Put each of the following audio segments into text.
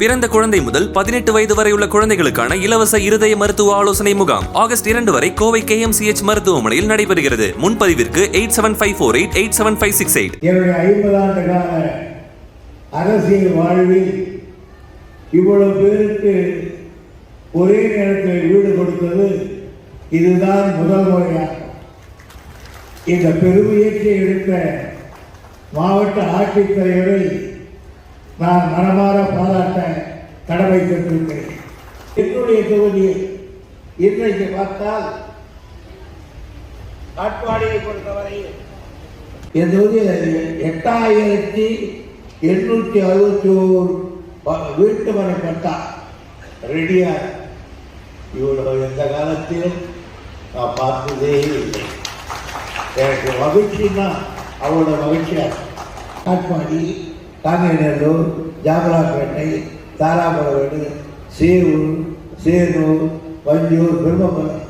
பிறந்த குழந்தை முதல் 18 வயது வரை உள்ள குழந்தைகளுக்கான இலவச இருதய மருத்துவ ஆலோசனை முகாம் ஆகஸ்ட் 2 வரை கோவை KMCH மருத்துவமனையில் நடைபெறுகிறது. முன்பதிவிற்கு 8754887568. என்னுடைய 50 ஆண்டு கால அரசியல் வாழ்வில் இவ்வளவு பேருக்கு ஒரே நேரத்தில் வீடு கொடுத்தது இதுதான் முதல் முறையாகும். இந்த பெருமுயற்சியை எடுத்த மாவட்ட ஆட்சித்தலைவரை நான் மனமாற பாராட்ட கடமை பெற்றிருக்கிறேன். என்னுடைய தொகுதியில் இன்றைக்கு பார்த்தால் காட்பாடியை பொறுத்தவரையில் என் தொகுதியில் 8861 வீட்டு மனை பட்டா ரெடியா. இவ்வளவு எந்த காலத்திலும் நான் பார்த்ததே இல்லை. எனக்கு மகிழ்ச்சின்னா அவளோட மகிழ்ச்சியாக காட்பாடி, காங்கேநல்லூர், ஜாகலாப்பேட்டை, தாராபுரம், சேவூர், சேனூர், வஞ்சூர், பெருமபுரம்,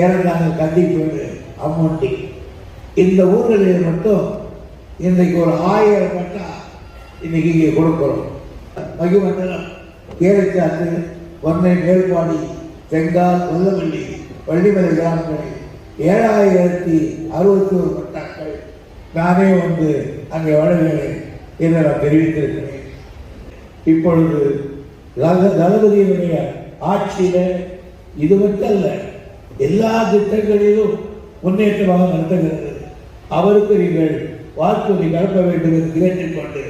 ஏறந்தாங்க, கண்டிப்பேடு, அம்மூட்டி, இந்த ஊர்களில் மட்டும் இன்றைக்கு ஒரு 1000 பட்டா இன்னைக்கு இங்கே கொடுக்கிறோம். மகிமண்டலம், கேரச்சாத்து, ஒன்னை, மேல்பாடி, தெங்கால், உள்ளவள்ளி, வள்ளிமலை கிராமங்களில் 7061 பட்டாக்கள் நானே வந்து அங்கே வழங்குகிறேன் என்று நான் தெரிவித்திருக்கிறேன். இப்பொழுது தளபதியினுடைய ஆட்சியில இது மட்டும் அல்ல, எல்லா திட்டங்களிலும் முன்னேற்றமாக நடத்துகிறது. அவருக்கு நீங்கள் வாக்குறுதி கலப்ப வேண்டும் என்று கேட்டுக்கொண்டு